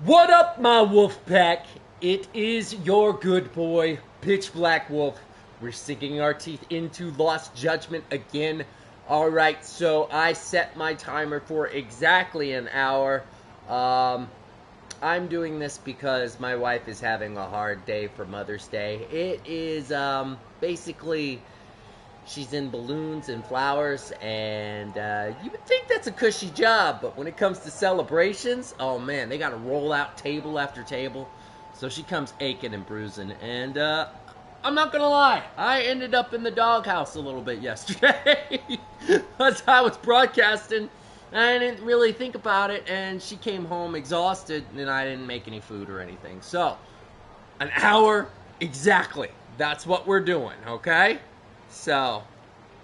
What up, my wolf pack? It is your good boy, Pitch Black Wolf. We're sinking our teeth into Lost Judgment again. Alright, so I set my timer for exactly an hour. I'm doing this because my wife is having a hard day for Mother's Day. It is, basically... she's in balloons and flowers, and you would think that's a cushy job, but when it comes to celebrations, oh man, they gotta roll out table after table. So she comes aching and bruising, and I'm not gonna lie, I ended up in the doghouse a little bit yesterday. As I was broadcasting, I didn't really think about it, and she came home exhausted, and I didn't make any food or anything. So, an hour exactly. That's what we're doing, okay? So,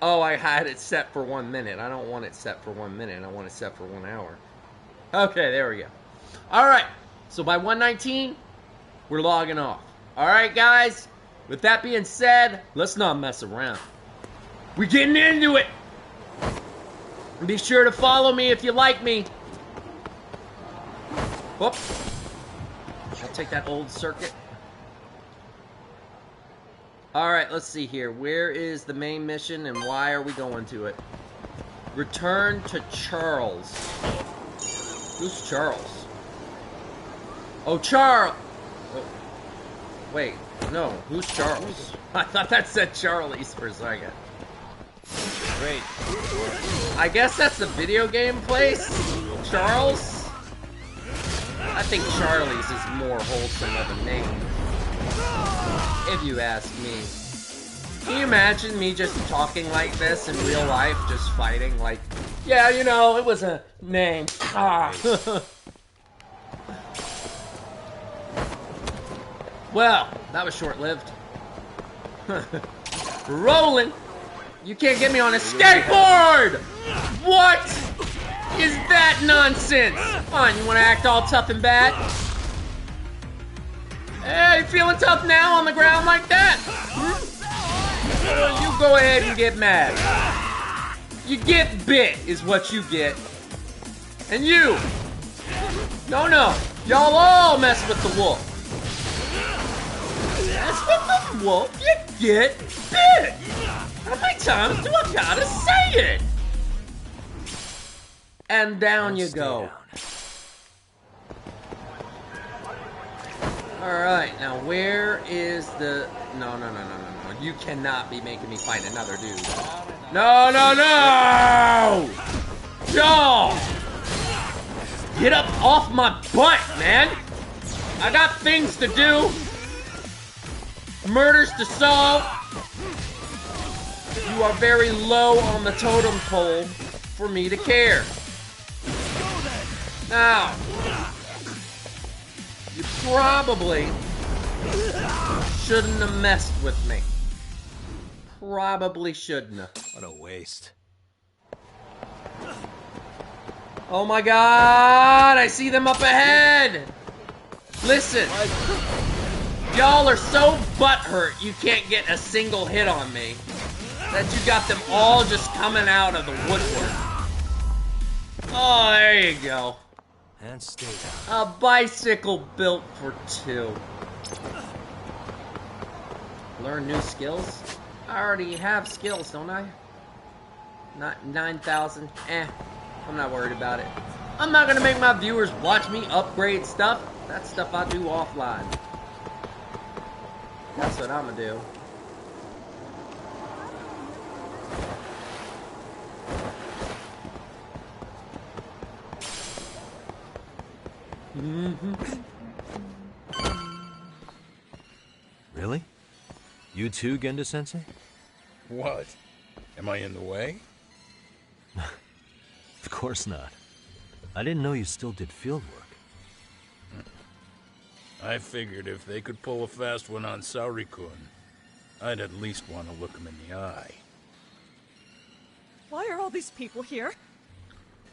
oh, I had it set for 1 minute. I don't want it set for 1 minute. I want it set for 1 hour. Okay, there we go. Alright, so by 1:19, we're logging off. Alright, guys, with that being said, let's not mess around. We're getting into it. Be sure to follow me if you like me. Whoop. I'll take that old circuit. Alright, let's see here. Where is the main mission and why are we going to it? Return to Charles. Who's Charles? Oh, Charles! Oh. Wait, no, who's Charles? I thought that said Charlie's for a second. Great. I guess that's the video game place? Charles? I think Charlie's is more wholesome of a name. If you ask me. Can you imagine me just talking like this in real life, just fighting like, yeah, you know, it was a name. Ah. Well, that was short-lived. Rolling. You can't get me on a skateboard! What is that nonsense? Fine, you want to act all tough and bad? Hey, you feeling tough now on the ground like that? You go ahead and get mad. You get bit is what you get. And you. No, y'all all mess with the wolf. Mess with the wolf, you get bit. How many times do I gotta say it? And down you go. Alright, now where is the... No. You cannot be making me fight another dude. No! Y'all! Get up off my butt, man! I got things to do. Murders to solve. You are very low on the totem pole for me to care. Now... you probably shouldn't have messed with me. Probably shouldn't have. What a waste. Oh my god! I see them up ahead! Listen. Y'all are so butthurt you can't get a single hit on me. That you got them all just coming out of the woodwork. Oh, there you go. And stay down. A bicycle built for two. Learn new skills? I already have skills, don't I? Not 9,000. I'm not worried about it. I'm not gonna make my viewers watch me upgrade stuff. That's stuff I do offline. That's what I'm gonna do. Really? You too, Genda-sensei? What? Am I in the way? Of course not. I didn't know you still did field work. I figured if they could pull a fast one on Saori-kun, I'd at least want to look him in the eye. Why are all these people here?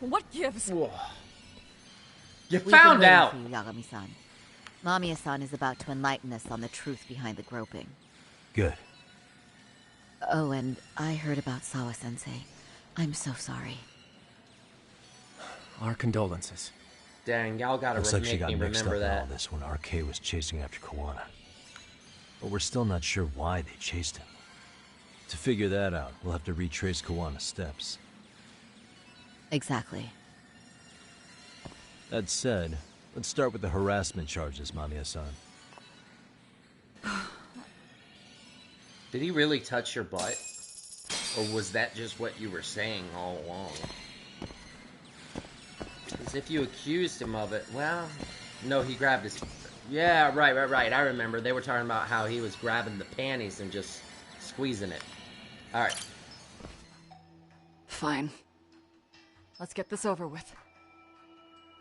What gives? You We've found been waiting out! for you, Yagami-san. Mamiya-san is about to enlighten us on the truth behind the groping. Good. Oh, and I heard about Sawa-sensei. I'm so sorry. Our condolences. Dang, y'all gotta Looks like she make got me mixed up remember in all that. this when RK was chasing after Koana. But we're still not sure why they chased him. To figure that out, we'll have to retrace Koana's steps. Exactly. That said, let's start with the harassment charges, Mamiya-san. Did he really touch your butt? Or was that just what you were saying all along? Because if you accused him of it, well, no, he grabbed his... Yeah, right. I remember. They were talking about how he was grabbing the panties and just squeezing it. Alright. Fine. Let's get this over with.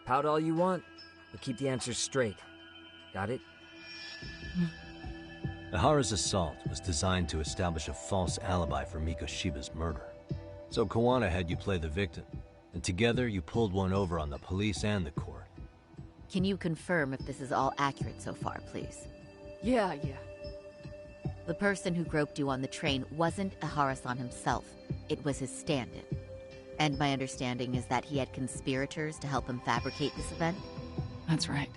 Pout all you want, but keep the answers straight. Got it? Ihara's assault was designed to establish a false alibi for Mikoshiba's murder. So Koana had you play the victim, and together you pulled one over on the police and the court. Can you confirm if this is all accurate so far, please? Yeah. The person who groped you on the train wasn't Ihara-san himself. It was his stand-in. And my understanding is that he had conspirators to help him fabricate this event? That's right.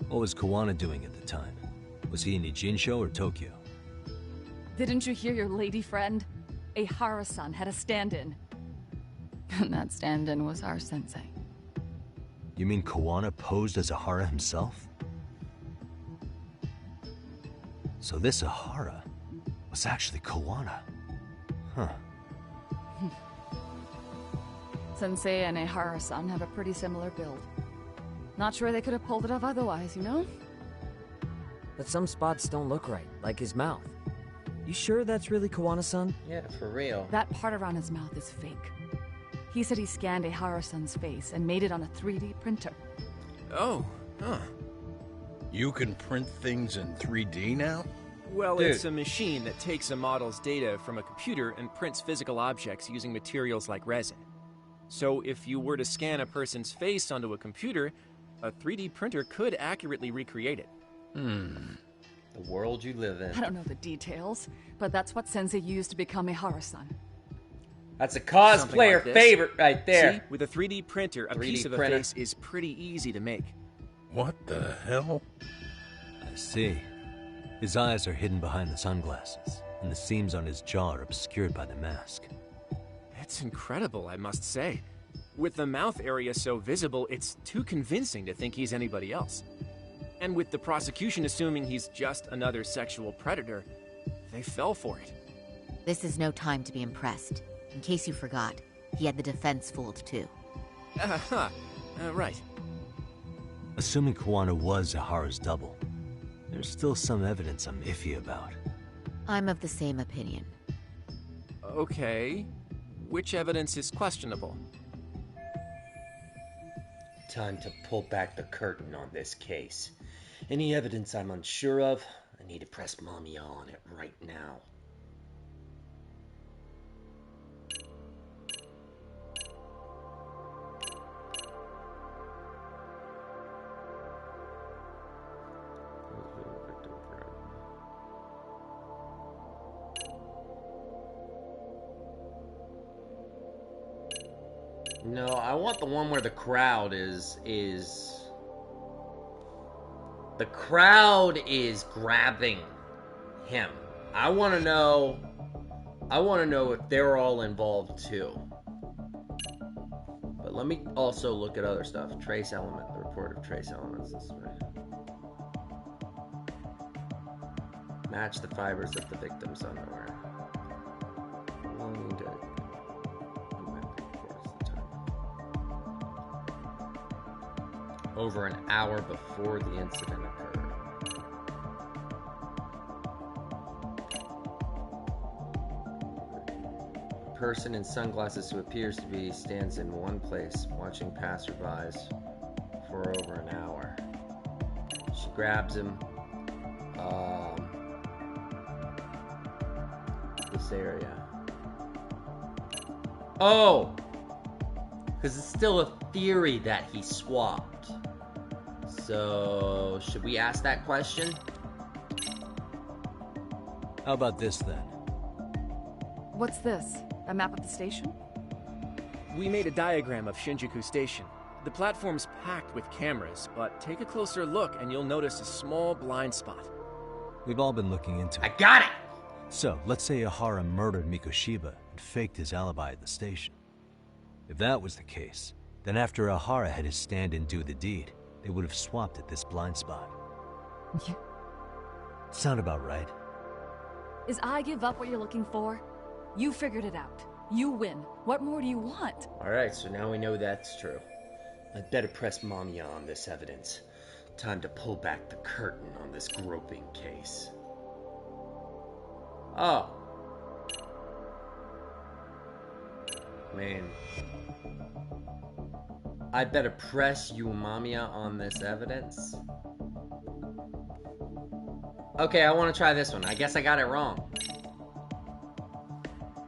What was Koana doing at the time? Was he in Ijinsho or Tokyo? Didn't you hear your lady friend? Ihara-san had a stand-in. And that stand-in was our sensei. You mean Koana posed as Ihara himself? So this Ihara was actually Koana. Huh. Sensei and Ihara-san have a pretty similar build. Not sure they could have pulled it off otherwise, you know? But some spots don't look right, like his mouth. You sure that's really Koana-san? Yeah, for real. That part around his mouth is fake. He said he scanned Ihara-san's face and made it on a 3D printer. Oh, huh. You can print things in 3D now? Well, Dude. it's a machine that takes a model's data from a computer and prints physical objects using materials like resin. So if you were to scan a person's face onto a computer, a 3D printer could accurately recreate it. The world you live in. I don't know the details, but that's what Sensei used to become Ihara-san. That's a Something cosplayer like this. favorite right there. See, with a 3D printer, a 3D piece of printer. a face is pretty easy to make. What the hell? I see. His eyes are hidden behind the sunglasses, and the seams on his jaw are obscured by the mask. It's incredible, I must say. With the mouth area so visible, it's too convincing to think he's anybody else. And with the prosecution assuming he's just another sexual predator, they fell for it. This is no time to be impressed. In case you forgot, he had the defense fooled too. Right. Assuming Koana was Ihara's double, there's still some evidence I'm iffy about. I'm of the same opinion. Okay. Which evidence is questionable? Time to pull back the curtain on this case. Any evidence I'm unsure of, I need to press Mamiya on it right now. No, I want the one where the crowd is the crowd is grabbing him. I want to know if they're all involved too. But let me also look at other stuff. Trace element, the report of trace elements this way. Match the fibers of the victim's underwear. Belonging to over an hour before the incident occurred. A person in sunglasses who appears to be stands in one place watching passerbys for over an hour. She grabs him. This area. Oh! Because it's still a theory that he swapped. So, should we ask that question? How about this then? What's this? A map of the station? We made a diagram of Shinjuku Station. The platform's packed with cameras, but take a closer look and you'll notice a small blind spot. We've all been looking into I it. got it! So, let's say Ahara murdered Mikoshiba and faked his alibi at the station. If that was the case, then after Ahara had his stand-in do the deed, they would have swapped at this blind spot. Sound about right? Is I give up what you're looking for? You figured it out. You win. What more do you want? Alright, so now we know that's true. I'd better press Mamiya on this evidence. Time to pull back the curtain on this groping case. Oh. Man. I'd better press you, Mamiya, on this evidence. Okay, I want to try this one. I guess I got it wrong.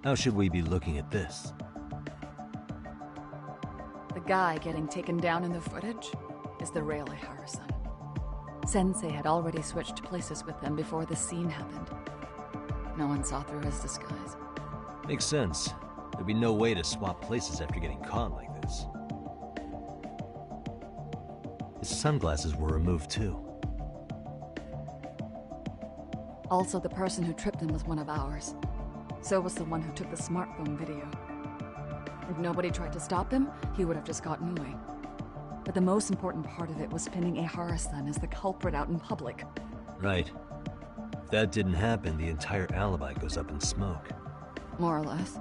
How should we be looking at this? The guy getting taken down in the footage is the real Ihara-san. Sensei had already switched places with them before the scene happened. No one saw through his disguise. Makes sense. There'd be no way to swap places after getting caught like this. His sunglasses were removed too. Also, the person who tripped him was one of ours. So was the one who took the smartphone video. If nobody tried to stop him, he would have just gotten away. But the most important part of it was pinning Ihara-san as the culprit out in public. Right. If that didn't happen, the entire alibi goes up in smoke. More or less.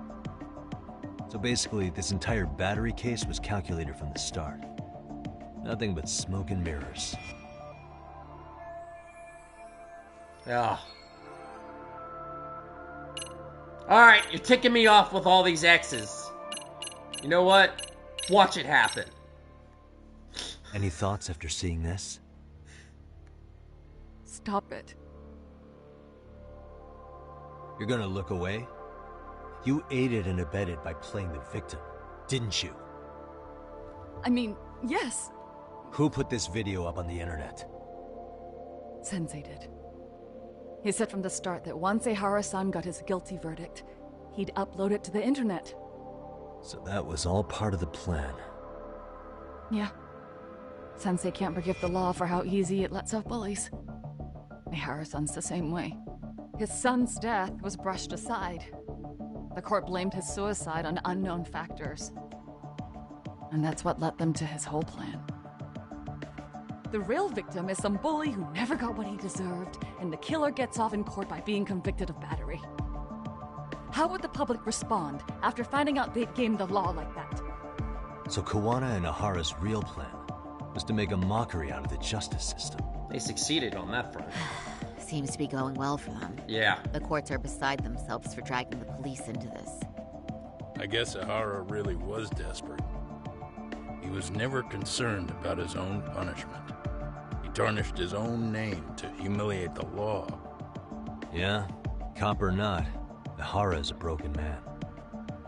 So basically, this entire battery case was calculated from the start. Nothing but smoke and mirrors. Yeah. Alright, you're ticking me off with all these X's. You know what? Watch it happen. Any thoughts after seeing this? Stop it. You're gonna look away? You aided and abetted by playing the victim, didn't you? I mean, yes. Who put this video up on the internet? Sensei did. He said from the start that once Ihara-san got his guilty verdict, he'd upload it to the internet. So that was all part of the plan. Yeah. Sensei can't forgive the law for how easy it lets off bullies. Ihara-san's the same way. His son's death was brushed aside. The court blamed his suicide on unknown factors. And that's what led them to his whole plan. The real victim is some bully who never got what he deserved, and the killer gets off in court by being convicted of battery. How would the public respond after finding out they'd gamed the law like that? So Kawana and Ahara's real plan was to make a mockery out of the justice system. They succeeded on that front. Seems to be going well for them. Yeah. The courts are beside themselves for dragging the police into this. I guess Ahara really was desperate. He was never concerned about his own punishment. He tarnished his own name to humiliate the law. Yeah, cop or not, Ahara is a broken man.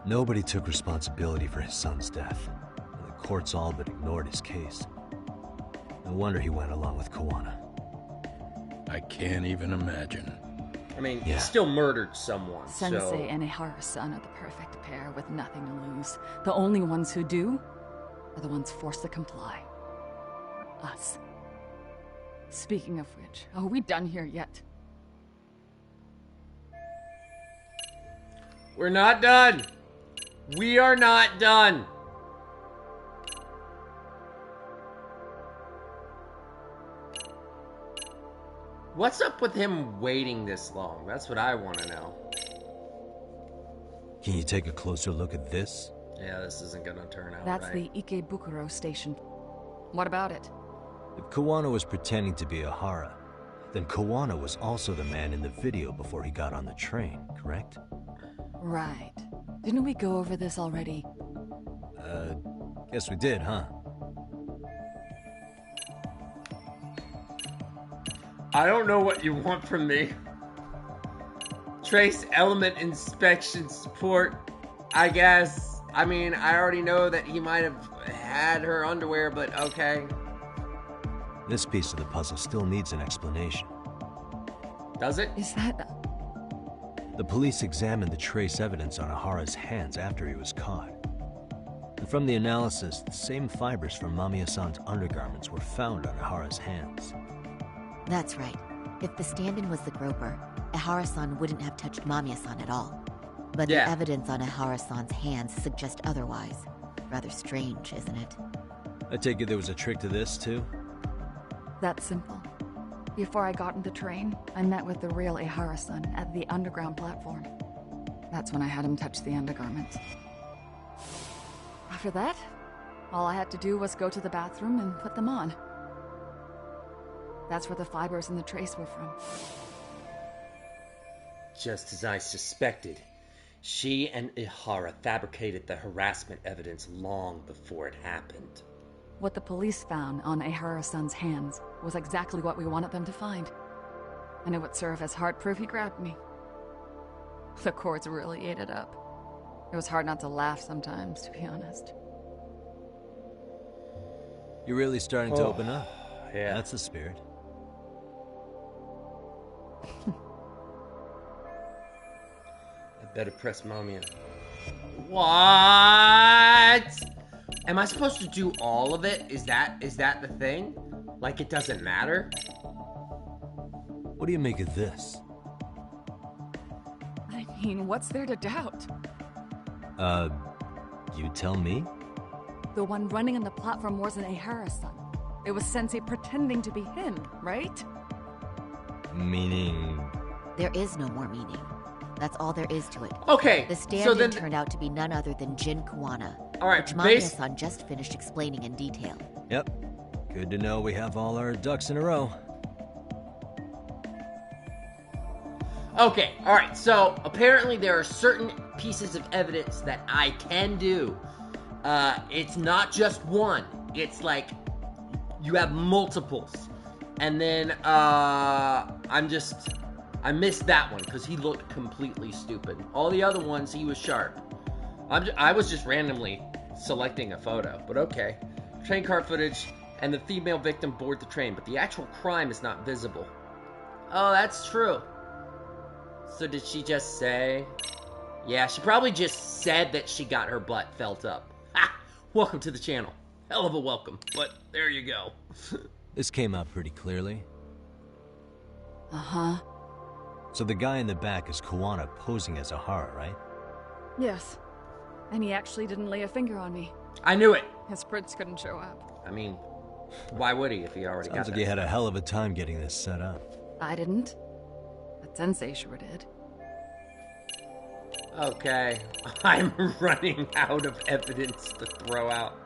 Nobody took responsibility for his son's death, and the courts all but ignored his case. No wonder he went along with Kawana. I can't even imagine. I mean, Yeah. he still murdered someone, Sensei so... and Ihara-san are the perfect pair with nothing to lose. The only ones who do are the ones forced to comply. Us. Speaking of which, are we done here yet? We're not done! We are not done! What's up with him waiting this long? That's what I want to know. Can you take a closer look at this? Yeah, this isn't gonna turn out That's right. the Ikebukuro station. What about it? If Kawana was pretending to be Ahara, then Kawana was also the man in the video before he got on the train, correct? Right. Didn't we go over this already? Guess we did, huh? I don't know what you want from me. Trace element inspection support, I guess. I mean, I already know that he might have had her underwear, but okay. This piece of the puzzle still needs an explanation. Does it? Is that... The police examined the trace evidence on Ahara's hands after he was caught. And from the analysis, the same fibers from Mamiya-san's undergarments were found on Ihara's hands. That's right. If the stand-in was the groper, Ihara-san wouldn't have touched Mamiya-san at all. But the evidence on Ihara-san's hands suggests otherwise. Rather strange, isn't it? I take it there was a trick to this, too? That's simple. Before I got in the train, I met with the real Ihara-san at the underground platform. That's when I had him touch the undergarments. After that, all I had to do was go to the bathroom and put them on. That's where the fibers in the trace were from. Just as I suspected, she and Ihara fabricated the harassment evidence long before it happened. What the police found on Ihara-san's hands was exactly what we wanted them to find. And it would serve as hard proof he grabbed me. The courts really ate it up. It was hard not to laugh sometimes, to be honest. You're really starting to open up. Yeah. That's the spirit. I better press Mamiya. What? Am I supposed to do all of it? Is that the thing? Like it doesn't matter? What do you make of this? I mean, what's there to doubt? You tell me? The one running on the platform wasn't Ihara-san. It was Sensei pretending to be him, right? Meaning... There is no more meaning. That's all there is to it. Okay, The stand-in turned out to be none other than Jin Kuwana, alright, which Mamiya-san just finished explaining in detail. Yep. Good to know we have all our ducks in a row. Okay, alright, so apparently there are certain pieces of evidence that I can do. It's not just one. It's like, you have multiples. And then, I missed that one, because he looked completely stupid. All the other ones, he was sharp. I was just randomly selecting a photo, but okay. Train car footage, and the female victim board the train, but the actual crime is not visible. Oh, that's true. So did she just say? Yeah, she probably just said that she got her butt felt up. Ha! Welcome to the channel. Hell of a welcome, but there you go. This came out pretty clearly. Uh-huh. So the guy in the back is Kuwana posing as Ihara, right? Yes. And he actually didn't lay a finger on me. I knew it. His prints couldn't show up. I mean, why would he if he already Sounds got like that? you had a hell of a time getting this set up. I didn't. But Sensei sure did. Okay, I'm running out of evidence to throw out.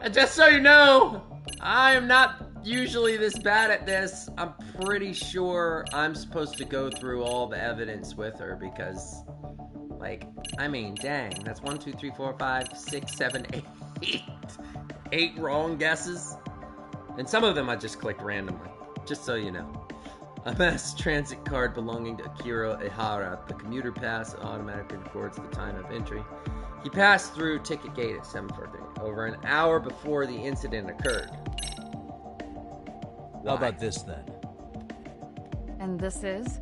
And just so you know, I am not usually this bad at this. I'm pretty sure I'm supposed to go through all the evidence with her because, like, I mean, dang, that's 1, 2, 3, 4, 5, 6, 7, 8. 8 wrong guesses. And some of them I just clicked randomly, just so you know. A mass transit card belonging to Akira Ihara. The commuter pass automatically records the time of entry. He passed through ticket gate at 7:43, over an hour before the incident occurred. How about this then? And this is?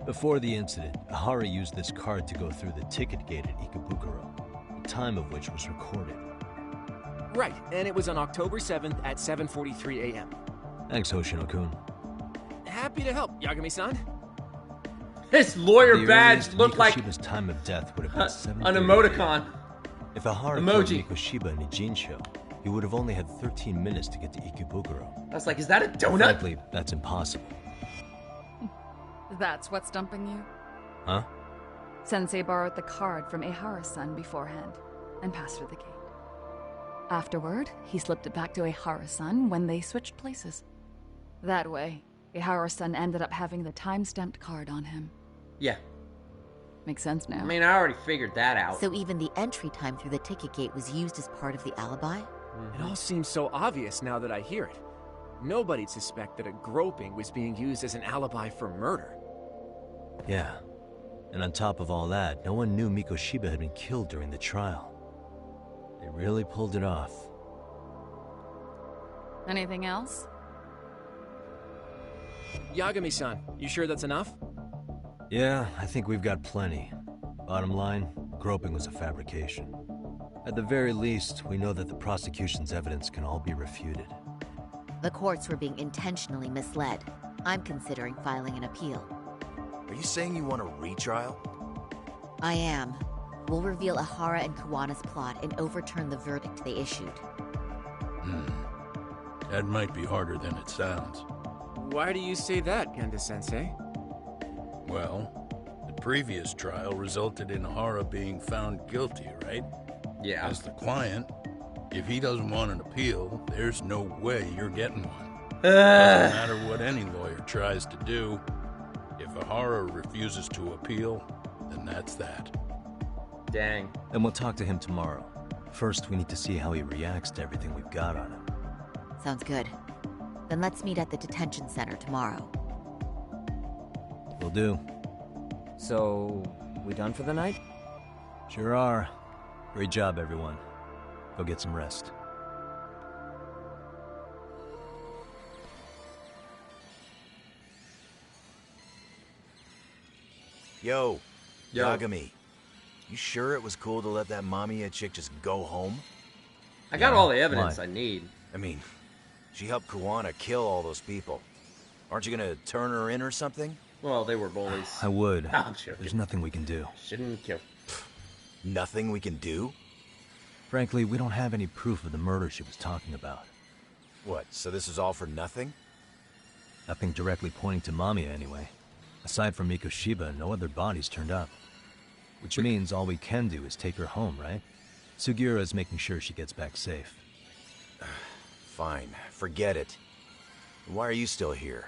Before the incident, Ihara used this card to go through the ticket gate at Ikebukuro, the time of which was recorded. Right, and it was on October 7th at 7:43 a.m. Thanks, Hoshino-kun. Happy to help, Yagami-san. His lawyer The badge earliest looked like Mikoshiba's time of death would have been 7:30 an emoticon. If Ihara Emoji. killed Mikoshiba in Nijinsho, he would have only had 13 minutes to get to Ikebukuro. I was like, is that a donut? Frankly, that's impossible. That's what's stumping you? Huh? Sensei borrowed the card from Ihara-san beforehand and passed through the gate. Afterward, he slipped it back to Ihara-san when they switched places. That way, Ihara-san ended up having the time-stamped card on him. Yeah. Makes sense now. I mean, I already figured that out. So even the entry time through the ticket gate was used as part of the alibi? It all seems so obvious now that I hear it. Nobody'd suspect that a groping was being used as an alibi for murder. Yeah. And on top of all that, no one knew Mikoshiba had been killed during the trial. They really pulled it off. Anything else? Yagami-san, you sure that's enough? Yeah, I think we've got plenty. Bottom line, groping was a fabrication. At the very least, we know that the prosecution's evidence can all be refuted. The courts were being intentionally misled. I'm considering filing an appeal. Are you saying you want a retrial? I am. We'll reveal Ihara and Kuwana's plot and overturn the verdict they issued. That might be harder than it sounds. Why do you say that, Kanda-sensei? Well, the previous trial resulted in Hara being found guilty, right? Yeah. As the client, if he doesn't want an appeal, there's no way you're getting one. Doesn't matter what any lawyer tries to do. If Ihara refuses to appeal, then that's that. Dang. And we'll talk to him tomorrow. First, we need to see how he reacts to everything we've got on him. Sounds good. Then let's meet at the detention center tomorrow. Will do. So, we done for the night? Sure are. Great job, everyone. Go get some rest. Yo, Yo. Yagami. You sure it was cool to let that Mamiya chick just go home? I got all the evidence Why? I need. I mean, she helped Kuwana kill all those people. Aren't you gonna turn her in or something? Well, they were bullies. I would. I'm joking. There's nothing we can do. Shouldn't kill. Nothing we can do? Frankly, we don't have any proof of the murder she was talking about. What, so this is all for nothing? Nothing directly pointing to Mamiya, anyway. Aside from Mikoshiba, no other bodies turned up. Which means all we can do is take her home, right? Sugiura is making sure she gets back safe. Fine, forget it. Why are you still here?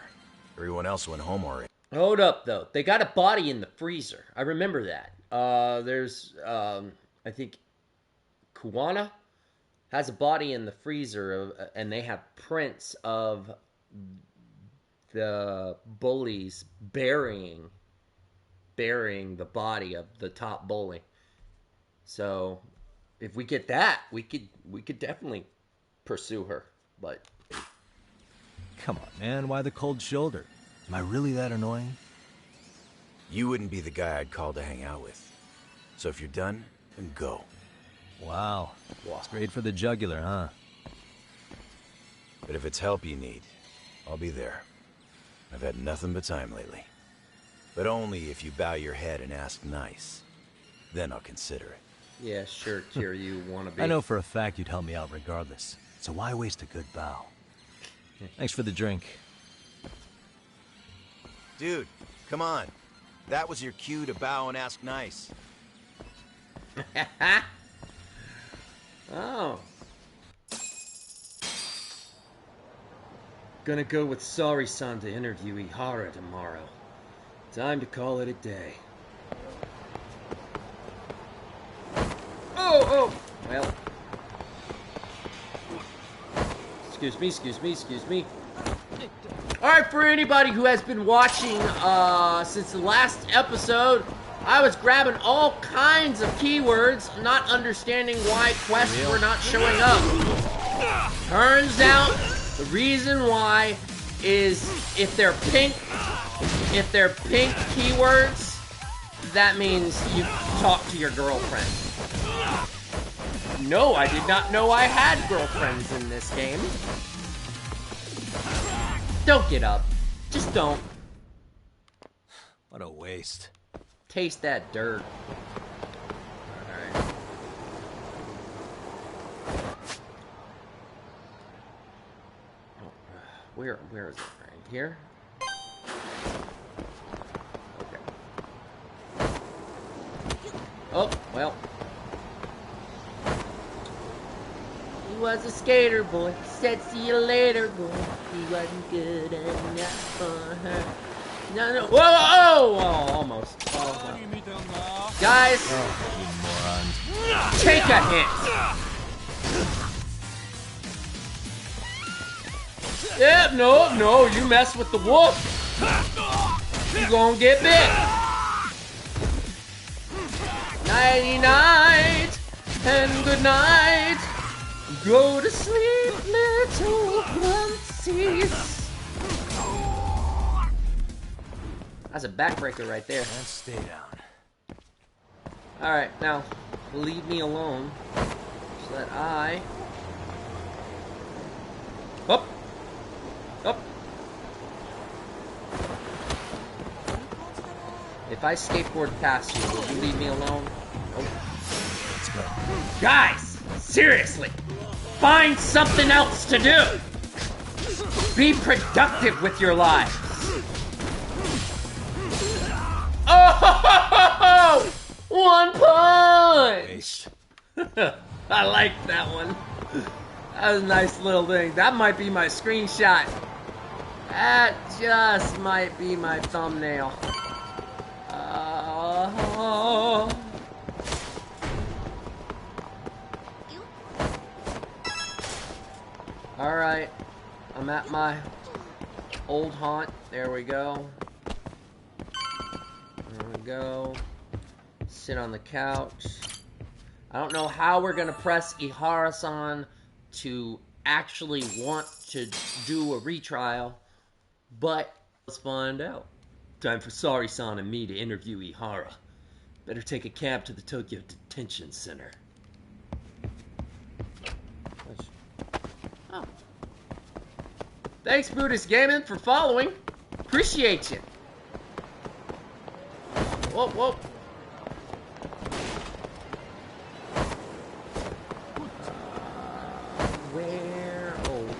Everyone else went home already. Hold up, though. They got a body in the freezer. I remember that. There's, I think, Kuwana has a body in the freezer, and they have prints of the bullies burying the body of the top bully. So, if we get that, we could definitely pursue her. But Come on, man. Why the cold shoulder? Am I really that annoying? You wouldn't be the guy I'd call to hang out with. So if you're done, then go. Wow. Straight for the jugular, huh? But if it's help you need, I'll be there. I've had nothing but time lately. But only if you bow your head and ask nice. Then I'll consider it. yeah, sure, Kiryu, wannabe. I know for a fact you'd help me out regardless. So why waste a good bow? Thanks for the drink. Dude, come on. That was your cue to bow and ask nice. Oh. Gonna go with Sari-san to interview Ihara tomorrow. Time to call it a day. Oh! Well. Excuse me. Alright, for anybody who has been watching since the last episode, I was grabbing all kinds of keywords, not understanding why quests were not showing up. Turns out, the reason why is if they're pink keywords, that means you talk to your girlfriend. No, I did not know I had girlfriends in this game. Don't get up. Just don't. What a waste. Taste that dirt. Alright. Oh, where is it? Right here? Okay. Oh, well. He was a skater boy. Said see you later, boy. He wasn't good enough for her. No. Whoa! Almost. Guys, You morons. take a hit. Yep, no, you mess with the wolf, you gonna get bit. Nighty-night, and good night. Go to sleep, little gruntsies. That's a backbreaker right there. And stay down. Alright, now, leave me alone. so that I... Up! Up! If I skateboard past you, will you leave me alone? Oh. Let's go. Guys! Seriously! Find something else to do! Be productive with your lives! Oh! 1 punch! I like that one. That was a nice little thing. That might be my screenshot. That just might be my thumbnail. Alright. I'm at my old haunt. There we go. There we go. Sit on the couch. I don't know how we're gonna press Ihara-san to actually want to do a retrial, but let's find out. Time for Sari-san and me to interview Ihara. Better take a cab to the Tokyo Detention Center. Oh. Thanks, Buddhist Gaming, for following. Appreciate you. Whoa, whoa.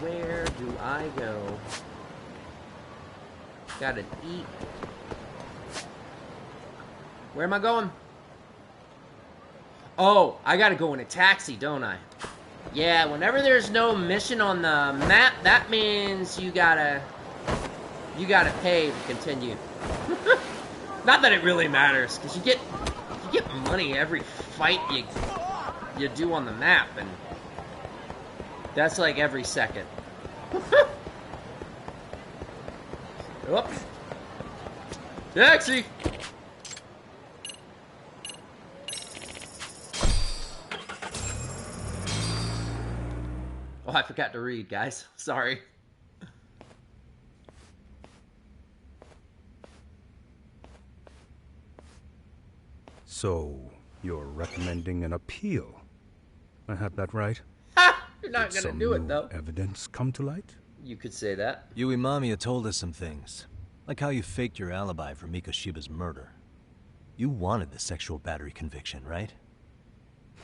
Where do I go? Gotta eat. Where am I going? Oh, I gotta go in a taxi, don't I? Yeah, whenever there's no mission on the map, that means you gotta pay to continue. Not that it really matters, because you get money every fight you do on the map, and that's like every second. Oops. Taxi! Oh, I forgot to read, guys. Sorry. So, you're recommending an appeal? I have that right? Ha! You're not Did gonna do it, though. Evidence come to light? You could say that. Yui Mamiya told us some things, like how you faked your alibi for Mikoshiba's murder. You wanted the sexual battery conviction, right?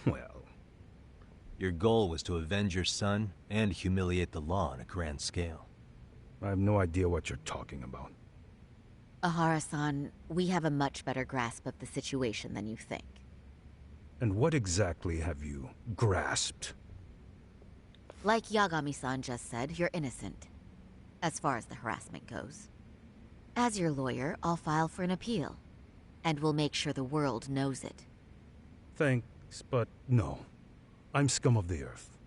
Well... Your goal was to avenge your son and humiliate the law on a grand scale. I have no idea what you're talking about. Ihara-san, we have a much better grasp of the situation than you think. And what exactly have you grasped? Like Yagami-san just said, you're innocent, as far as the harassment goes. As your lawyer, I'll file for an appeal, and we'll make sure the world knows it. Thanks, but no. I'm scum of the earth.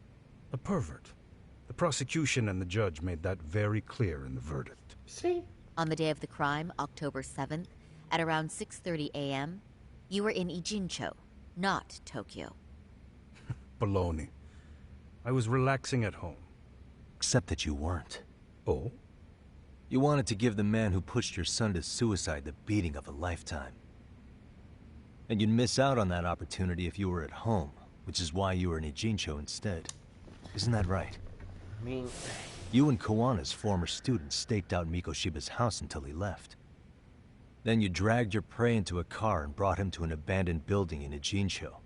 A pervert. The prosecution and the judge made that very clear in the verdict. See? On the day of the crime, October 7th, at around 6:30 a.m., you were in Ijincho, not Tokyo. Baloney. I was relaxing at home. Except that you weren't. Oh? You wanted to give the man who pushed your son to suicide the beating of a lifetime. And you'd miss out on that opportunity if you were at home, which is why you were in Ijincho instead. Isn't that right? I mean... You and Kawana's former student staked out Mikoshiba's house until he left. Then you dragged your prey into a car and brought him to an abandoned building in Ijincho,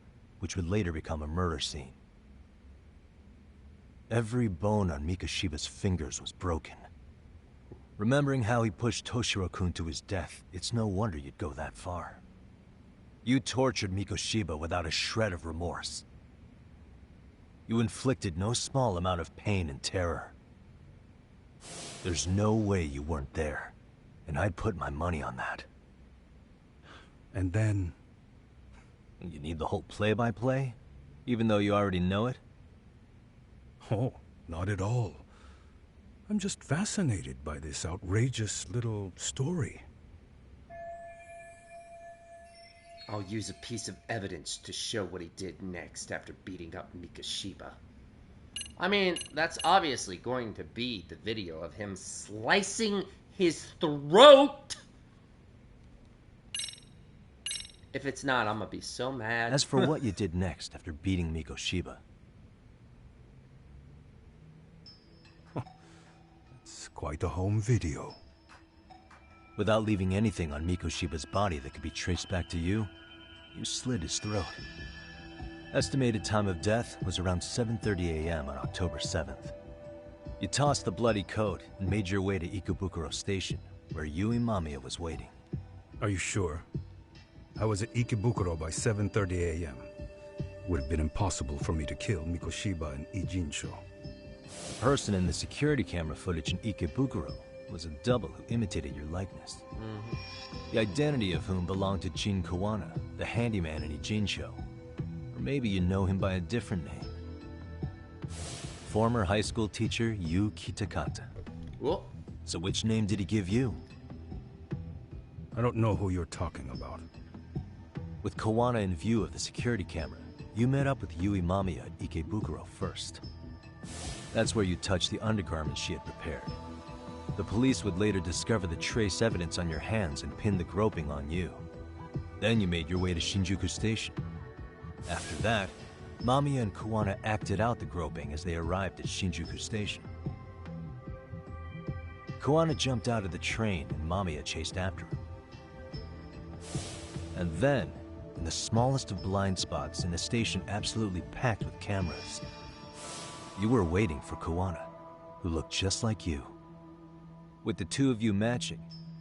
which would later become a murder scene. Every bone on Mikoshiba's fingers was broken. Remembering how he pushed Toshiro-kun to his death, it's no wonder you'd go that far. You tortured Mikoshiba without a shred of remorse. You inflicted no small amount of pain and terror. There's no way you weren't there, and I'd put my money on that. And then... You need the whole play-by-play, even though you already know it? Oh, not at all. I'm just fascinated by this outrageous little story. I'll use a piece of evidence to show what he did next after beating up Mikoshiba. I mean, that's obviously going to be the video of him slicing his throat! If it's not, I'm gonna be so mad. As for what you did next after beating Mikoshiba, Quite a home video. Without leaving anything on Mikoshiba's body that could be traced back to you, you slit his throat. Estimated time of death was around 7:30 a.m. on October 7th. You tossed the bloody coat and made your way to Ikebukuro Station, where Yui Mamiya was waiting. Are you sure? I was at Ikebukuro by 7:30 a.m. Would have been impossible for me to kill Mikoshiba and Ijincho. The person in the security camera footage in Ikebukuro was a double who imitated your likeness. The identity of whom belonged to Jin Kawana, the handyman in Ijincho. Or maybe you know him by a different name. Former high school teacher Yu Kitakata. Well, So which name did he give you? I don't know who you're talking about. With Kawana in view of the security camera, you met up with Yui Mamiya at Ikebukuro first. That's where you touched the undergarments she had prepared. The police would later discover the trace evidence on your hands and pin the groping on you. Then you made your way to Shinjuku Station. After that, Mamiya and Kawana acted out the groping as they arrived at Shinjuku Station. Kawana jumped out of the train and Mamiya chased after him. And then, in the smallest of blind spots in a station absolutely packed with cameras, you were waiting for Kawana, who looked just like you. With the two of you matching,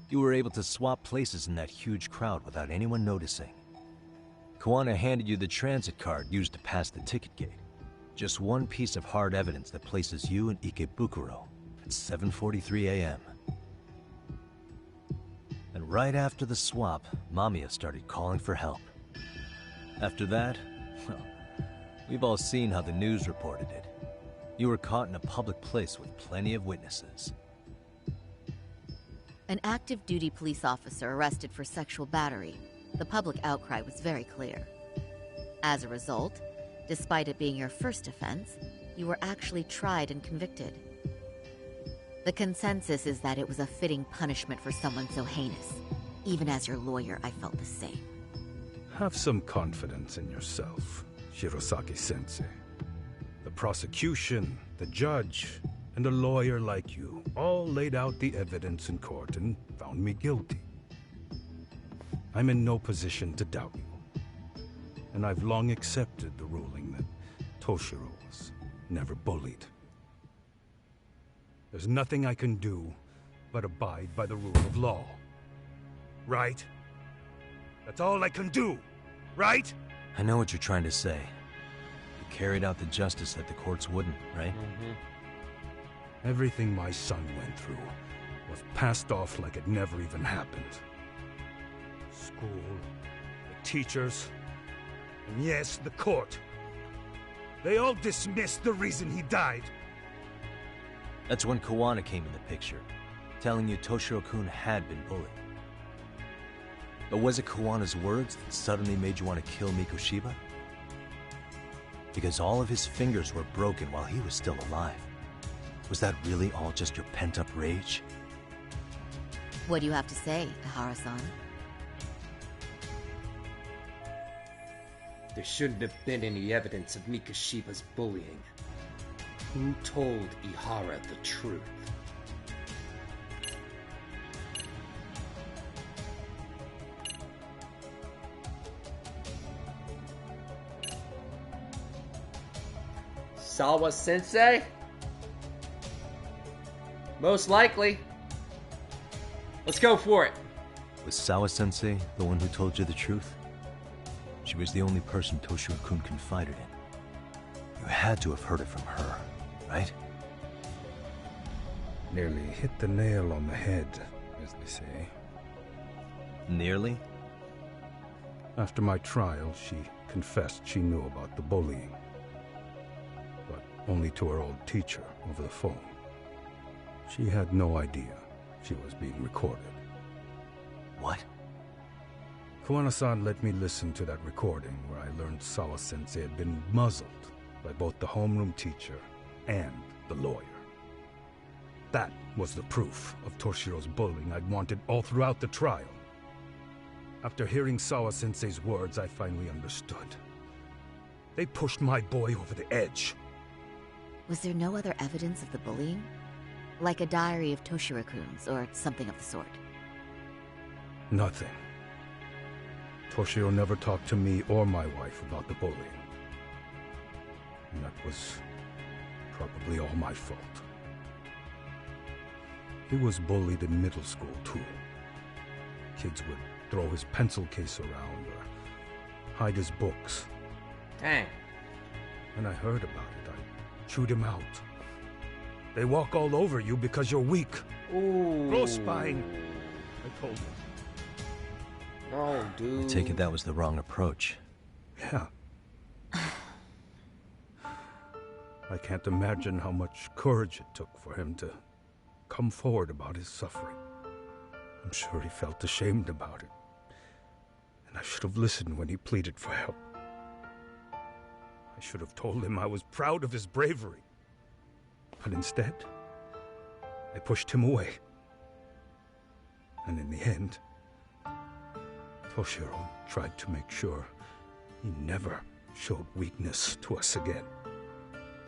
you were able to swap places in that huge crowd without anyone noticing. Kawana handed you the transit card used to pass the ticket gate. Just one piece of hard evidence that places you in Ikebukuro at 7:43 a.m. And right after the swap, Mamiya started calling for help. After that, well, we've all seen how the news reported it. You were caught in a public place with plenty of witnesses. An active duty police officer arrested for sexual battery. The public outcry was very clear. As a result, despite it being your first offense, you were actually tried and convicted. The consensus is that it was a fitting punishment for someone so heinous. Even as your lawyer, I felt the same. Have some confidence in yourself, Shirosaki-sensei. The prosecution, the judge, and a lawyer like you all laid out the evidence in court and found me guilty. I'm in no position to doubt you. And I've long accepted the ruling that Toshiro was never bullied. There's nothing I can do but abide by the rule of law. Right? That's all I can do, right? I know what you're trying to say. You carried out the justice that the courts wouldn't, right? Everything my son went through was passed off like it never even happened. School, the teachers, and yes, the court. They all dismissed the reason he died. That's when Kawana came in the picture, telling you Toshiro-kun had been bullied. But was it Kawana's words that suddenly made you want to kill Mikoshiba? Because all of his fingers were broken while he was still alive. Was that really all just your pent-up rage? What do you have to say, Ihara-san? there shouldn't have been any evidence of Mikoshiba's bullying. Who told Ihara the truth? Sawa-sensei? Most likely. Let's go for it. Was Sawa-sensei the one who told you the truth? She was the only person Toshiro-kun confided in. You had to have heard it from her, right? Nearly hit the nail on the head, as they say. Nearly? After my trial, she confessed she knew about the bullying. But only to her old teacher over the phone. She had no idea she was being recorded. What? Kawana-san let me listen to that recording where I learned Sawa-sensei had been muzzled by both the homeroom teacher and the lawyer. That was the proof of Toshiro's bullying I'd wanted all throughout the trial. After hearing Sawa-sensei's words, I finally understood. They pushed my boy over the edge. Was there no other evidence of the bullying? Like a diary of Toshiro-kun's or something of the sort? Nothing. Toshiro never talked to me or my wife about the bullying. And that was probably all my fault. He was bullied in middle school, too. Kids would throw his pencil case around or hide his books. Dang. When I heard about it, I chewed him out. They walk all over you because you're weak. Ooh. Grow spine, I told him. Oh, dude. I take it that was the wrong approach. Yeah. I can't imagine how much courage it took for him to come forward about his suffering. I'm sure he felt ashamed about it. And I should have listened when he pleaded for help. I should have told him I was proud of his bravery. But instead, I pushed him away. And in the end, Toshiro tried to make sure he never showed weakness to us again.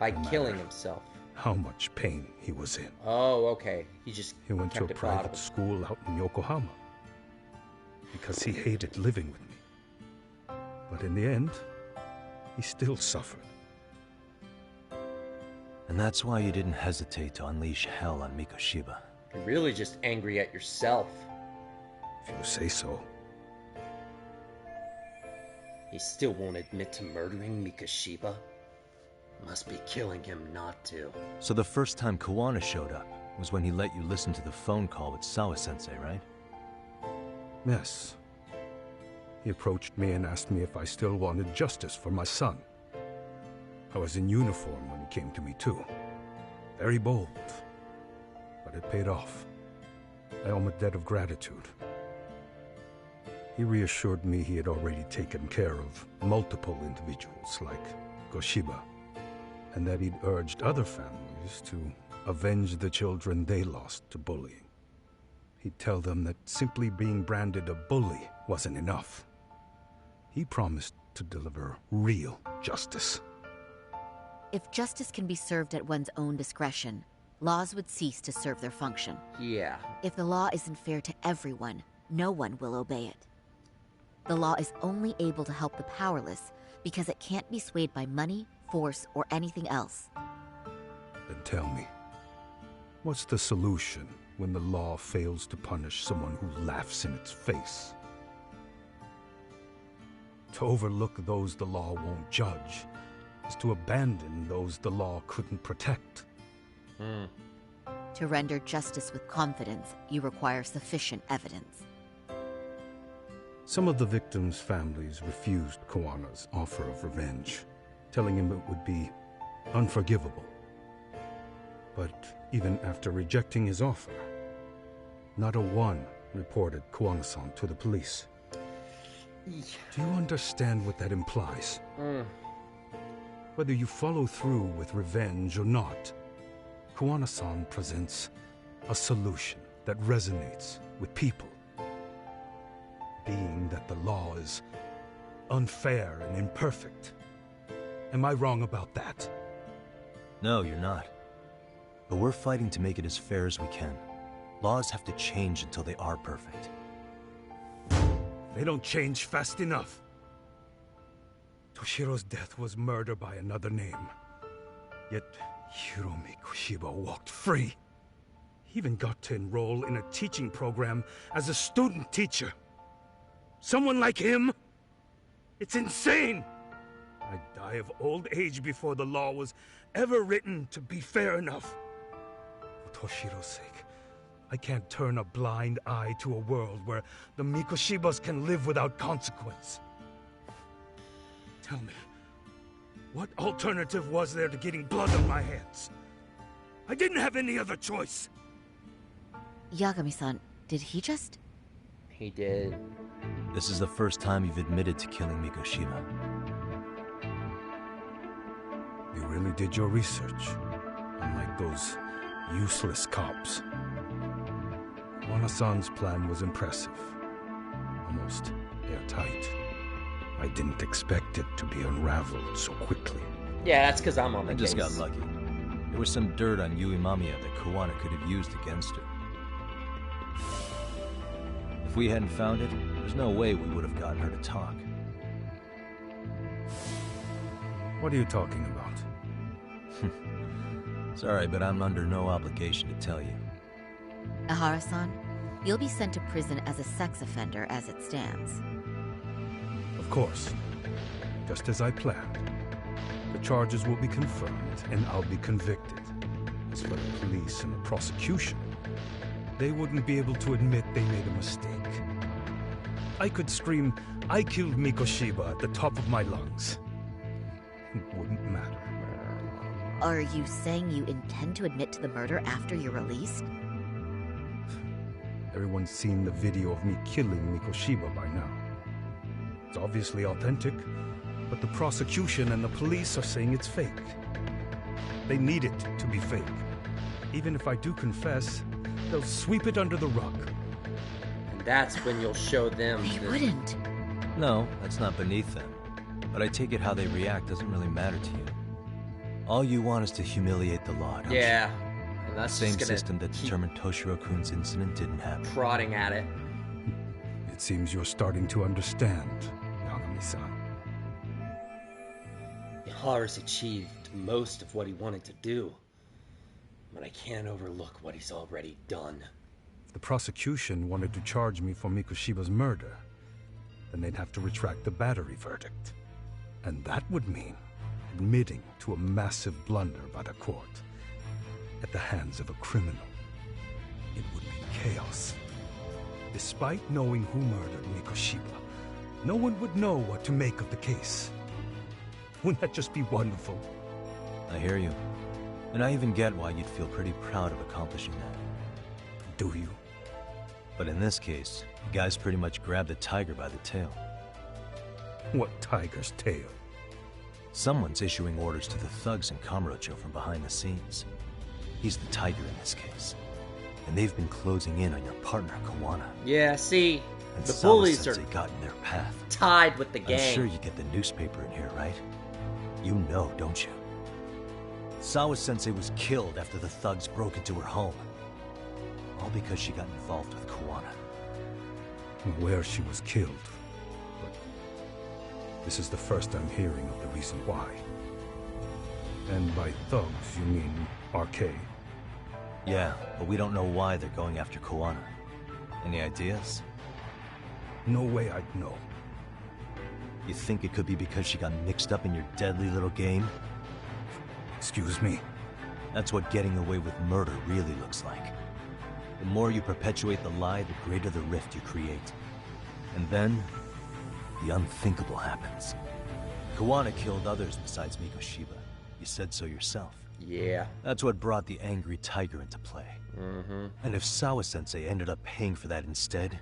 By killing himself. How much pain he was in. Oh, okay. He went to a private school out in Yokohama because he hated living with me. But in the end, he still suffered. And that's why you didn't hesitate to unleash hell on Mikoshiba. You're really just angry at yourself. If you say so. He still won't admit to murdering Mikoshiba? Must be killing him not to. So the first time Kawana showed up was when he let you listen to the phone call with Sawa-sensei, right? Yes. He approached me and asked me if I still wanted justice for my son. I was in uniform when he came to me too. Very bold. But it paid off. I owe him a debt of gratitude. He reassured me he had already taken care of multiple individuals like Goshiba, and that he'd urged other families to avenge the children they lost to bullying. He'd tell them that simply being branded a bully wasn't enough. He promised to deliver real justice. If justice can be served at one's own discretion, laws would cease to serve their function. Yeah. If the law isn't fair to everyone, no one will obey it. The law is only able to help the powerless because it can't be swayed by money, force, or anything else. Then tell me, what's the solution when the law fails to punish someone who laughs in its face? To overlook those the law won't judge is to abandon those the law couldn't protect. To render justice with confidence, you require sufficient evidence. Some of the victims' families refused Kawana's offer of revenge, telling him it would be unforgivable. But even after rejecting his offer, not a one reported Kawana-san to the police. Do you understand what that implies? Whether you follow through with revenge or not, Kawana-san presents a solution that resonates with people. Being that the law is unfair and imperfect. Am I wrong about that? No, you're not. But we're fighting to make it as fair as we can. Laws have to change until they are perfect. They don't change fast enough. Toshiro's death was murder by another name. Yet Hiromi Kushiba walked free. He even got to enroll in a teaching program as a student teacher. Someone like him? It's insane! I'd die of old age before the law was ever written to be fair enough. For Toshiro's sake, I can't turn a blind eye to a world where the Mikoshibas can live without consequence. Tell me, what alternative was there to getting blood on my hands? I didn't have any other choice. Yagami-san, did he just... He did. This is the first time you've admitted to killing Mikoshiba. You really did your research, unlike those useless cops. Kawana-san's plan was impressive, almost airtight. I didn't expect it to be unraveled so quickly. Yeah, that's because I'm on the I case. just got lucky. There was some dirt on Yui Mamiya that Kawana could have used against her. If we hadn't found it, there's no way we would have gotten her to talk. What are you talking about? Sorry, but I'm under no obligation to tell you. Ahara-san, you'll be sent to prison as a sex offender as it stands. Of course. Just as I planned. The charges will be confirmed, and I'll be convicted. As for the police and the prosecution, they wouldn't be able to admit they made a mistake. I could scream, "I killed Mikoshiba" at the top of my lungs. It wouldn't matter. Are you saying you intend to admit to the murder after you're released? Everyone's seen the video of me killing Mikoshiba by now. It's obviously authentic, but the prosecution and the police are saying it's fake. They need it to be fake. Even if I do confess, they'll sweep it under the rug. And that's when you'll show them. They wouldn't. No, that's not beneath them. But I take it how they react doesn't really matter to you. All you want is to humiliate the law, don't you? Yeah. And that's Same just gonna system that determined Toshiro-kun's incident didn't happen. prodding at it. It seems you're starting to understand, Yagami-san. Ihara's achieved most of what he wanted to do. But I can't overlook what he's already done. If the prosecution wanted to charge me for Mikoshiba's murder, then they'd have to retract the battery verdict. And that would mean admitting to a massive blunder by the court at the hands of a criminal. It would be chaos. Despite knowing who murdered Mikoshiba, no one would know what to make of the case. Wouldn't that just be wonderful? I hear you. And I even get why you'd feel pretty proud of accomplishing that. Do you? But in this case, the guys pretty much grabbed the tiger by the tail. What tiger's tail? Someone's issuing orders to the thugs in Kamurocho from behind the scenes. He's the tiger in this case. And they've been closing in on your partner, Kawana. Yeah, see, And the bullies are Sawa-sensei got in their path. tied with the gang. I'm sure you get the newspaper in here, right? You know, don't you? Sawa-sensei was killed after the thugs broke into her home. All because she got involved with Kawana. Where she was killed. But this is the first I'm hearing of the reason why. And by thugs, you mean RK? Yeah, but we don't know why they're going after Kawana. Any ideas? No way I'd know. You think it could be because she got mixed up in your deadly little game? Excuse me? That's what getting away with murder really looks like. The more you perpetuate the lie, the greater the rift you create. And then, the unthinkable happens. Kawana killed others besides Mikoshiba. You said so yourself. Yeah. That's what brought the angry tiger into play. And if Sawa-sensei ended up paying for that instead,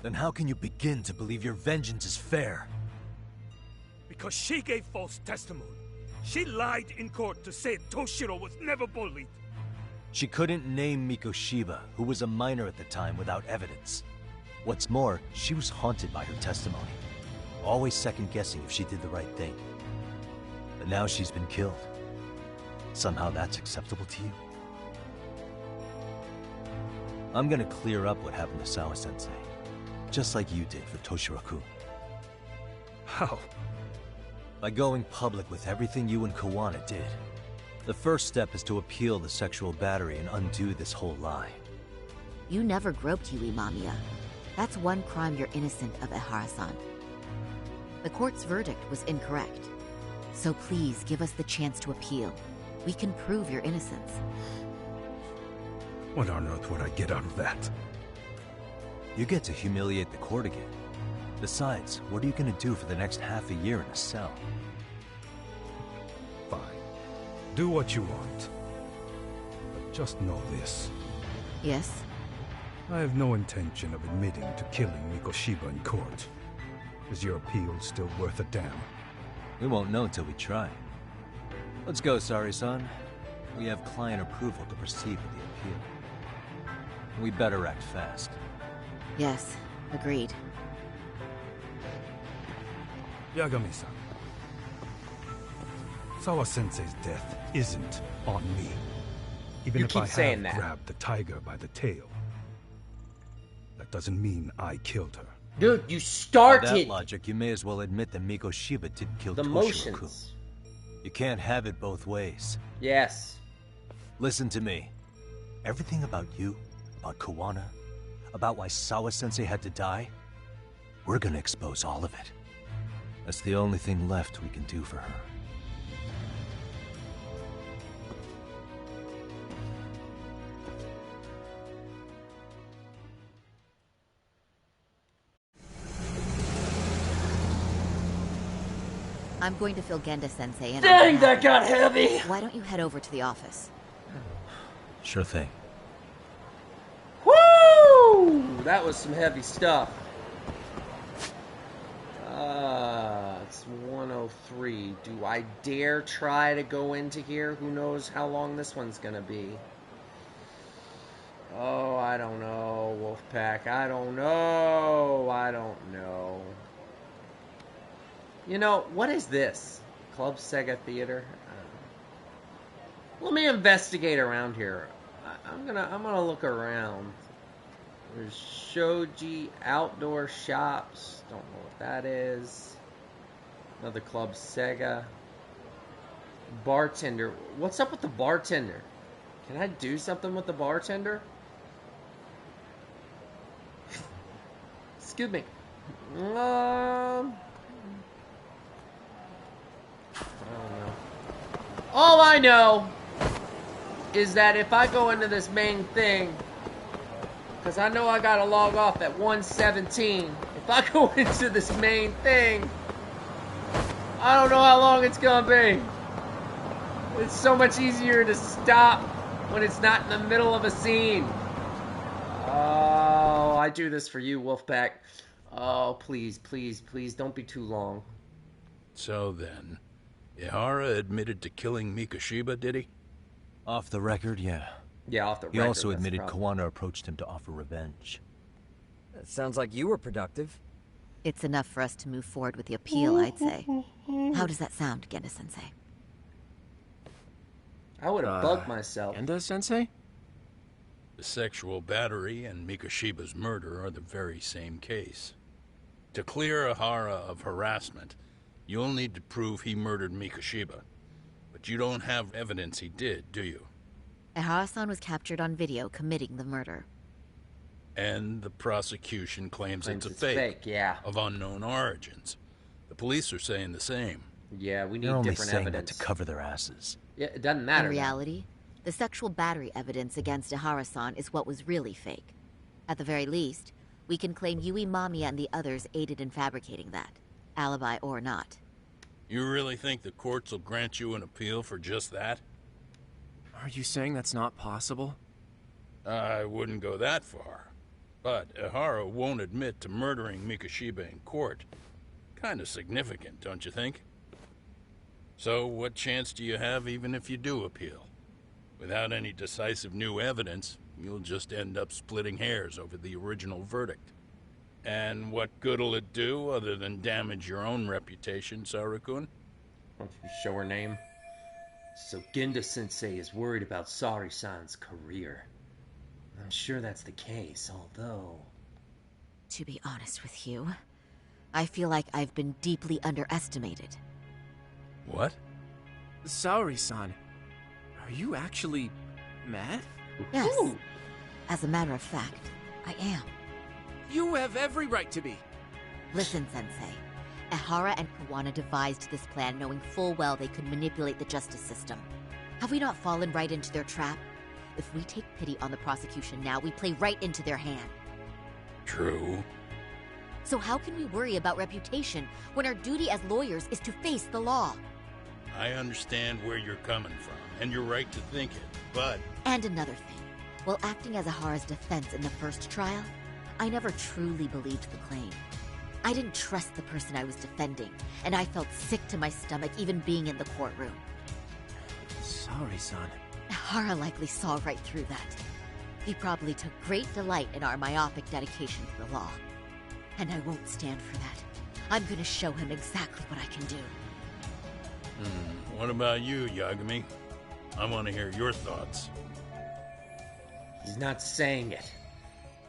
then how can you begin to believe your vengeance is fair? Because she gave false testimony. She lied in court to say Toshiro was never bullied. She couldn't name Mikoshiba, who was a minor at the time, without evidence. What's more, she was haunted by her testimony, always second-guessing if she did the right thing. But now she's been killed. Somehow that's acceptable to you? I'm gonna clear up what happened to Sawa-sensei, just like you did for Toshiro-kun. How? By going public with everything you and Kawana did. The first step is to appeal the sexual battery and undo this whole lie. You never groped Yui Mamiya. That's one crime you're innocent of, Ihara-san. The court's verdict was incorrect. So please give us the chance to appeal. We can prove your innocence. What on earth would I get out of that? You get to humiliate the court again. Besides, what are you gonna do for the next half a year in a cell? Fine. Do what you want. But just know this. Yes? I have no intention of admitting to killing Mikoshiba in court. Is your appeal still worth a damn? We won't know until we try. Let's go, Sari-san. We have client approval to proceed with the appeal. We better act fast. Yes, agreed. Yagami-san. Sawa-sensei's death isn't on me. Even You if keep I saying have that. grabbed the tiger by the tail, that doesn't mean I killed her. Dude, you By started that logic, you may as well admit that Mikoshiba did kill the Toshiro-kun. motions. You can't have it both ways. Yes. Listen to me. Everything about you, about Kawana, about why Sawa-sensei had to die, we're gonna expose all of it. That's the only thing left we can do for her. I'm going to fill Genda-sensei in. Dang, that got heavy! Why don't you head over to the office? Sure thing. Woo! That was some heavy stuff. It's 103. Do I dare try to go into here? Who knows how long this one's gonna be? Oh, I don't know, Wolfpack. I don't know. You know, what is this? Club Sega Theater? Let me investigate around here. I'm gonna look around. There's Shoji Outdoor Shops. Don't know what that is. Another Club Sega. Bartender. What's up with the bartender? Can I do something with the bartender? Excuse me. I don't know. All I know is that if I go into this main thing, because I know I gotta log off at 1:17. If I go into this main thing, I don't know how long it's gonna be. It's so much easier to stop when it's not in the middle of a scene. Oh, I do this for you, Wolfpack. Oh, please, please, please, don't be too long. So then, Ihara admitted to killing Mikoshiba, did he? Off the record, yeah. Yeah, off the record. He also that's the admitted problem. Kawana approached him to offer revenge. That sounds like you were productive. It's enough for us to move forward with the appeal, I'd say. How does that sound, Genda-sensei? I would have bugged myself. Genda-sensei? The sexual battery and Mikoshiba's murder are the very same case. To clear Ihara of harassment, you'll need to prove he murdered Mikoshiba. But you don't have evidence he did, do you? Ihara-san was captured on video committing the murder. And the prosecution claims it's a it's fake, fake, yeah. of unknown origins. The police are saying the same. Yeah, we need They're only different saying evidence. that to cover their asses. Yeah, it doesn't matter. In now. reality, the sexual battery evidence against Ihara-san is what was really fake. At the very least, we can claim Yui Mamiya and the others aided in fabricating that, alibi or not. You really think the courts will grant you an appeal for just that? Are you saying that's not possible? I wouldn't go that far. But Ihara won't admit to murdering Mikoshiba in court. Kind of significant, don't you think? So what chance do you have even if you do appeal? Without any decisive new evidence, you'll just end up splitting hairs over the original verdict. And what good'll it do other than damage your own reputation, Saru-kun? Why don't you show her name? So Genda-sensei is worried about Sari-san's career. I'm sure that's the case, although... To be honest with you, I feel like I've been deeply underestimated. What? Saori-san, are you actually mad? Yes. Ooh. As a matter of fact, I am. You have every right to be. Listen, Sensei. Ihara and Kawana devised this plan knowing full well they could manipulate the justice system. Have we not fallen right into their trap? If we take pity on the prosecution now, we play right into their hand. True. So how can we worry about reputation when our duty as lawyers is to face the law? I understand where you're coming from, and you're right to think it, but... And another thing. While acting as Ihara's defense in the first trial, I never truly believed the claim. I didn't trust the person I was defending, and I felt sick to my stomach even being in the courtroom. Saori-san. Ihara likely saw right through that. He probably took great delight in our myopic dedication to the law. And I won't stand for that. I'm gonna show him exactly what I can do. What about you, Yagami? I want to hear your thoughts. He's not saying it,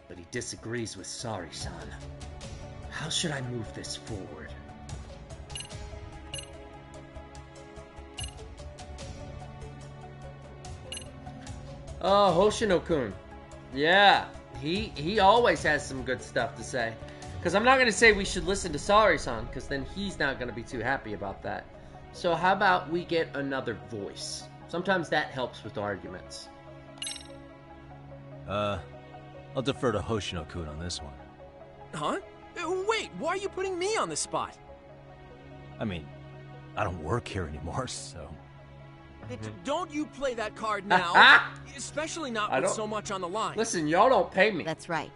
but he disagrees with Sari-san. How should I move this forward? Oh, Hoshino-kun. Yeah, he always has some good stuff to say. Because I'm not going to say we should listen to Sari-san, because then he's not going to be too happy about that. So how about we get another voice? Sometimes that helps with arguments. I'll defer to Hoshino-kun on this one. Huh? Wait, why are you putting me on the spot? I mean, I don't work here anymore, so... Don't you play that card now. Especially not with so much on the line. Listen, y'all don't pay me. That's right.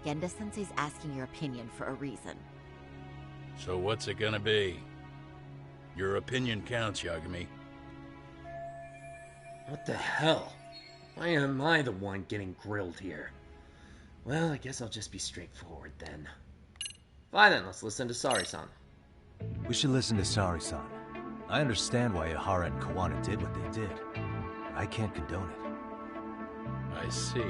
Genda-sensei's asking your opinion for a reason. So what's it gonna be? Your opinion counts, Yagami. What the hell? Why am I the one getting grilled here? Well, I guess I'll just be straightforward then. Fine then, let's listen to Sari-san. We should listen to Sari-san. I understand why Ihara and Kawana did what they did. But I can't condone it. I see.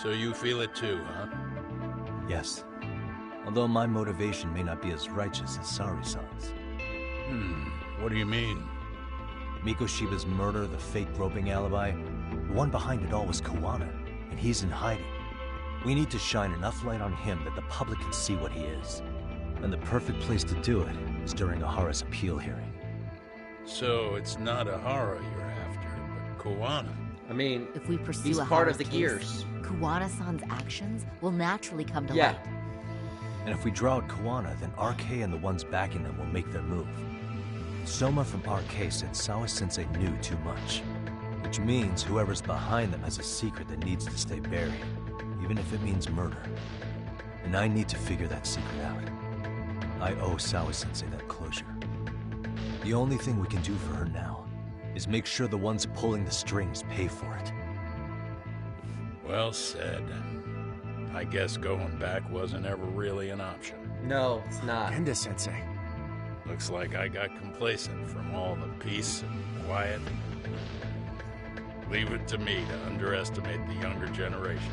So you feel it too, huh? Yes. Although my motivation may not be as righteous as Sari-san's. What do you mean? Mikoshiba's murder, the fake groping alibi, the one behind it all was Kawana, and he's in hiding. We need to shine enough light on him that the public can see what he is. And the perfect place to do it is during Ihara's appeal hearing. So it's not Ihara you're after, but Kawana. I mean, If we pursue he's Ihara's part of the case, gears. Kuwana-san's actions will naturally come to Yeah. light. And if we draw out Kawana, then RK and the ones backing them will make their move. Soma from RK said Sawa-sensei knew too much. Which means whoever's behind them has a secret that needs to stay buried, even if it means murder. And I need to figure that secret out. I owe Sawa-sensei that closure. The only thing we can do for her now is make sure the ones pulling the strings pay for it. Well said. I guess going back wasn't ever really an option. No, it's not. Genda-sensei. Looks like I got complacent from all the peace and quiet. Leave it to me to underestimate the younger generation.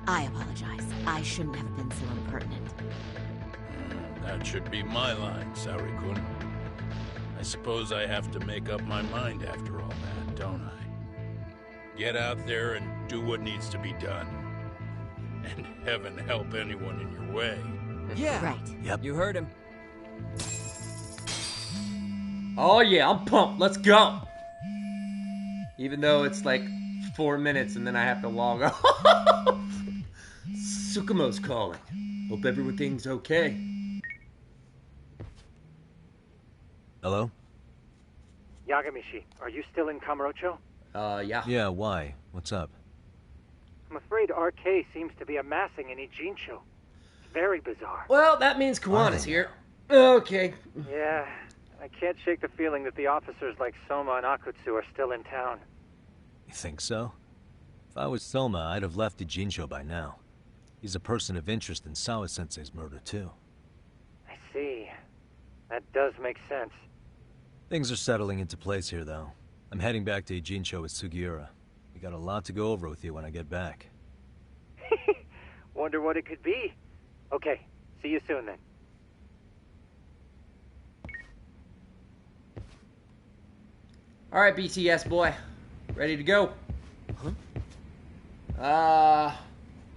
I apologize. I shouldn't have been so impertinent. That should be my line, Sari-kun. I suppose I have to make up my mind after all that, don't I? Get out there and do what needs to be done. And heaven help anyone in your way. Yeah. Right. Yep. You heard him. Oh yeah, I'm pumped. Let's go. Even though it's like 4 minutes and then I have to log off. Tsukumo's calling. Hope everything's okay. Hello? Yagamishi, are you still in Kamurocho? Yeah. Yeah, why? What's up? I'm afraid RK seems to be amassing in Ijincho. It's very bizarre. Well, that means Kawana's here. Okay. Yeah, I can't shake the feeling that the officers like Soma and Akutsu are still in town. You think so? If I was Soma, I'd have left Ijincho by now. He's a person of interest in Sawa-sensei's murder, too. I see. That does make sense. Things are settling into place here, though. I'm heading back to Ijincho with Sugiura. We got a lot to go over with you when I get back. Wonder what it could be. Okay, see you soon then. All right, BTS boy, ready to go? All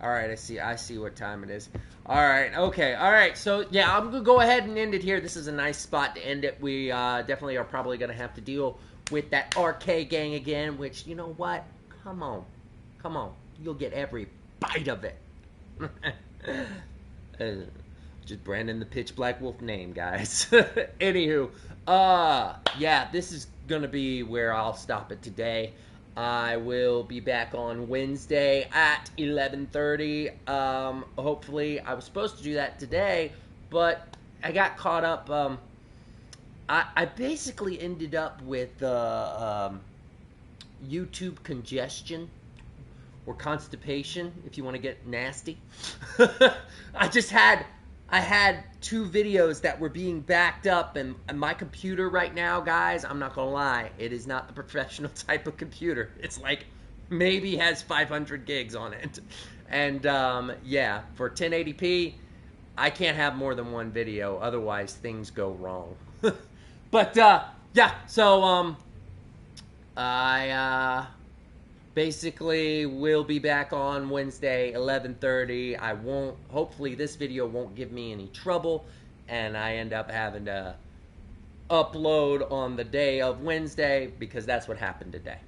right, I see what time it is. All right, okay, all right. So yeah, I'm gonna go ahead and end it here. This is a nice spot to end it. We definitely are probably gonna have to deal with that RK gang again. Which, you know what? Come on, you'll get every bite of it. Just Brandon the Pitch Black Wolf name, guys. Anywho, yeah, this is gonna be where I'll stop it today. I will be back on Wednesday at 11:30. Hopefully, I was supposed to do that today, but I got caught up. I basically ended up with YouTube congestion or constipation, if you want to get nasty. I just had I had 2 videos that were being backed up, and my computer right now, guys, I'm not gonna lie, it is not the professional type of computer. It's like maybe has 500 gigs on it. And yeah, for 1080p, I can't have more than 1 video, otherwise things go wrong. But yeah, so I basically will be back on Wednesday, 11:30. I won't, hopefully this video won't give me any trouble, and I end up having to upload on the day of Wednesday, because that's what happened today.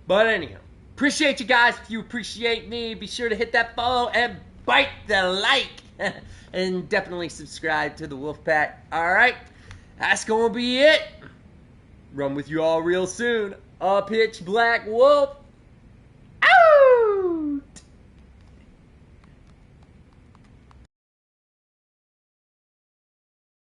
But anyhow, appreciate you guys. If you appreciate me, be sure to hit that follow and bite the like. And definitely subscribe to the Wolfpack. Alright, that's gonna be it. Run with you all real soon. A pitch black wolf.